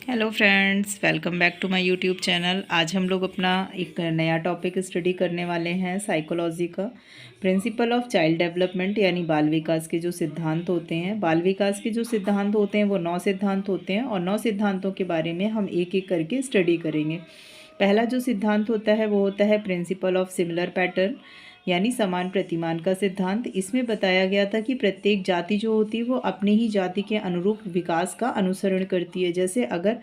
Hello friends, welcome back to my YouTube channel. आज हम लोग अपना एक नया टॉपिक स्टडी करने वाले हैं साइकोलॉजी का। प्रिंसिपल ऑफ चाइल्ड डेवलपमेंट यानी बाल विकास के जो सिद्धांत होते हैं। बाल विकास के जो सिद्धांत होते हैं वो 9 सिद्धांत होते हैं और 9 सिद्धांतों के बारे में हम एक एक करके स्टडी करेंगे। पहला जो सिद्धांत होता है वो होता है प्रिंसिपल ऑफ सिमिलर पैटर्न यानी समान प्रतिमान का सिद्धांत। इसमें बताया गया था कि प्रत्येक जाति जो होती है वो अपनी ही जाति के अनुरूप विकास का अनुसरण करती है। जैसे अगर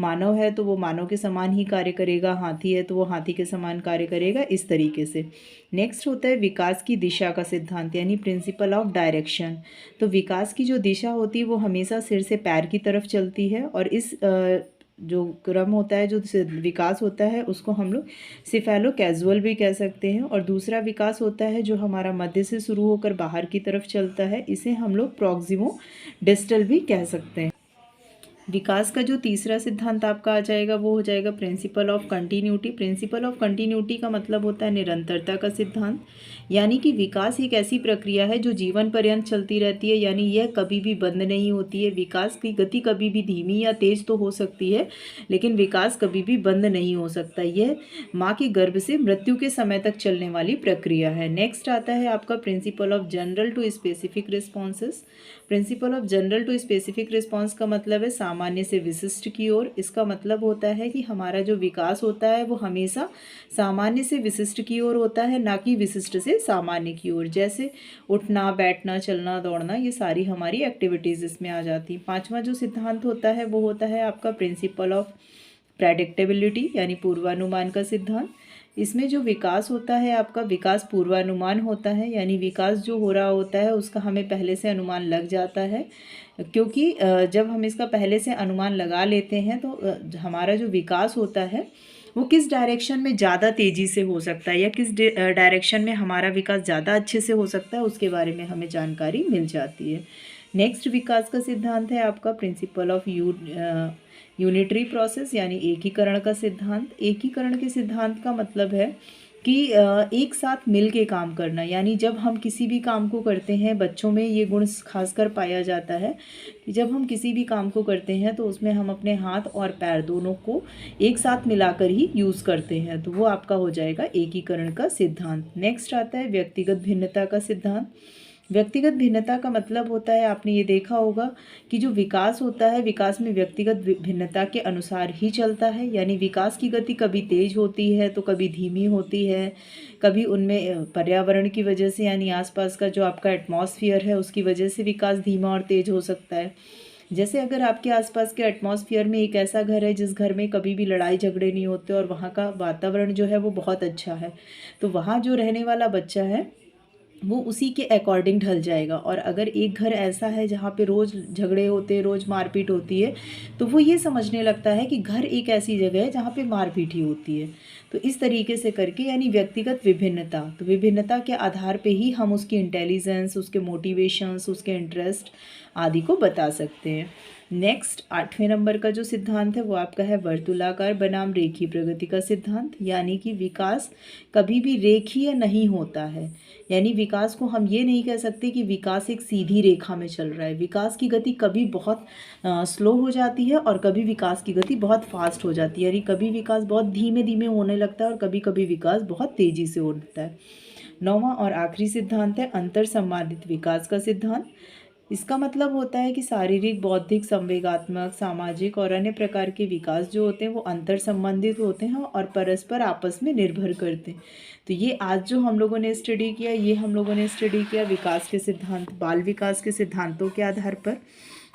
मानव है तो वो मानव के समान ही कार्य करेगा, हाथी है तो वो हाथी के समान कार्य करेगा, इस तरीके से। नेक्स्ट होता है विकास की दिशा का सिद्धांत यानी प्रिंसिपल ऑफ डायरेक्शन। तो विकास की जो दिशा होती है वो हमेशा सिर से पैर की तरफ चलती है और इस जो क्रम होता है, जो विकास होता है, उसको हम लोग सिफेलो कैजुअल भी कह सकते हैं। और दूसरा विकास होता है जो हमारा मध्य से शुरू होकर बाहर की तरफ चलता है, इसे हम लोग प्रॉक्सिमो डिस्टल भी कह सकते हैं। विकास का जो तीसरा सिद्धांत आपका आ जाएगा वो हो जाएगा principle of continuity. Principle of continuity का मतलब होता है निरंतरता का सिद्धांत, यानी कि विकास एक ऐसी प्रक्रिया है जो जीवन पर्यंत चलती रहती है, यानी यह कभी भी बंद नहीं होती है। विकास की गति कभी भी धीमी या तेज तो हो सकती है, लेकिन विकास कभी भी बंद नहीं हो सकता। यह माँ के गर्भ से मृत्यु के समय तक चलने वाली प्रक्रिया है। नेक्स्ट आता है आपका principle of general to specific responses. Principle of general to specific response का मतलब है सामान्य से विशिष्ट की ओर। इसका मतलब होता है कि हमारा जो विकास होता है वो हमेशा सामान्य से विशिष्ट की ओर होता है, ना कि विशिष्ट से सामान्य की ओर। जैसे उठना, बैठना, चलना, दौड़ना, ये सारी हमारी एक्टिविटीज़ इसमें आ जाती। पांचवा जो सिद्धांत होता है वो होता है आपका प्रिंसिपल ऑफ प्रेडिक्टेबिलिटी यानी पूर्वानुमान का सिद्धांत। इसमें जो विकास होता है आपका विकास पूर्वानुमान होता है, यानी विकास जो हो रहा होता है उसका हमें पहले से अनुमान लग जाता है, क्योंकि जब हम इसका पहले से अनुमान लगा लेते हैं तो हमारा जो विकास होता है वो किस डायरेक्शन में ज़्यादा तेज़ी से हो सकता है या किस डायरेक्शन में हमारा विकास ज़्यादा अच्छे से हो सकता है, उसके बारे में हमें जानकारी मिल जाती है। नेक्स्ट विकास का सिद्धांत है आपका प्रिंसिपल ऑफ यूनिटरी प्रोसेस यानी एकीकरण का सिद्धांत। एकीकरण के सिद्धांत का मतलब है कि एक साथ मिल के काम करना, यानी जब हम किसी भी काम को करते हैं, बच्चों में ये गुण खासकर पाया जाता है कि जब हम किसी भी काम को करते हैं तो उसमें हम अपने हाथ और पैर दोनों को एक साथ मिलाकर ही यूज़ करते हैं, तो वो आपका हो जाएगा एकीकरण का सिद्धांत। नेक्स्ट आता है व्यक्तिगत भिन्नता का सिद्धांत। व्यक्तिगत भिन्नता का मतलब होता है, आपने ये देखा होगा कि जो विकास होता है विकास में व्यक्तिगत भिन्नता के अनुसार ही चलता है, यानी विकास की गति कभी तेज होती है तो कभी धीमी होती है, कभी उनमें पर्यावरण की वजह से यानी आसपास का जो आपका एटमॉस्फेयर है उसकी वजह से विकास धीमा और तेज हो सकता है। जैसे अगर आपके आसपास के एटमॉस्फेयर में एक ऐसा घर है जिस घर में कभी भी लड़ाई झगड़े नहीं होते और वहाँ का वातावरण जो है वो बहुत अच्छा है, तो वहाँ जो रहने वाला बच्चा है वो उसी के अकॉर्डिंग ढल जाएगा। और अगर एक घर ऐसा है जहाँ पे रोज़ झगड़े होते हैं, रोज़ मारपीट होती है, तो वो ये समझने लगता है कि घर एक ऐसी जगह है जहाँ पे मारपीट ही होती है। तो इस तरीके से करके यानी व्यक्तिगत विभिन्नता, तो विभिन्नता के आधार पे ही हम उसकी इंटेलिजेंस, उसके मोटिवेशंस, उसके इंटरेस्ट आदि को बता सकते हैं। नेक्स्ट 8वें नंबर का जो सिद्धांत है वो आपका है वर्तुलाकार बनाम रेखीय प्रगति का सिद्धांत, यानी कि विकास कभी भी रेखीय नहीं होता है। यानी विकास को हम ये नहीं कह सकते कि विकास एक सीधी रेखा में चल रहा है। विकास की गति कभी बहुत स्लो हो जाती है और कभी विकास की गति बहुत फास्ट हो जाती है, यानी कभी विकास बहुत धीमे धीमे होने लगता है और कभी कभी विकास बहुत तेज़ी से होता है। 9वां और आखिरी सिद्धांत है अंतर संबंधित विकास का सिद्धांत। इसका मतलब होता है कि शारीरिक, बौद्धिक, संवेगात्मक, सामाजिक और अन्य प्रकार के विकास जो होते हैं वो अंतर संबंधित होते हैं और परस्पर आपस में निर्भर करते हैं। तो ये आज जो हम लोगों ने स्टडी किया, ये हम लोगों ने स्टडी किया विकास के सिद्धांत, बाल विकास के सिद्धांतों के आधार पर।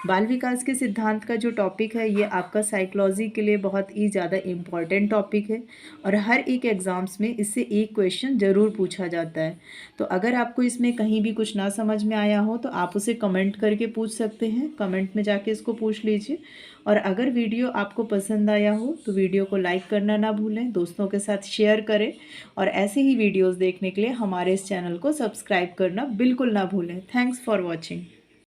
बाल विकास के सिद्धांत का जो टॉपिक है ये आपका साइकोलॉजी के लिए बहुत ही ज़्यादा इम्पॉर्टेंट टॉपिक है और हर एक एग्ज़ाम्स में इससे एक क्वेश्चन ज़रूर पूछा जाता है। तो अगर आपको इसमें कहीं भी कुछ ना समझ में आया हो तो आप उसे कमेंट करके पूछ सकते हैं, कमेंट में जाके इसको पूछ लीजिए। और अगर वीडियो आपको पसंद आया हो तो वीडियो को लाइक करना ना भूलें, दोस्तों के साथ शेयर करें और ऐसे ही वीडियोज़ देखने के लिए हमारे इस चैनल को सब्सक्राइब करना बिल्कुल ना भूलें। Thanks for watching.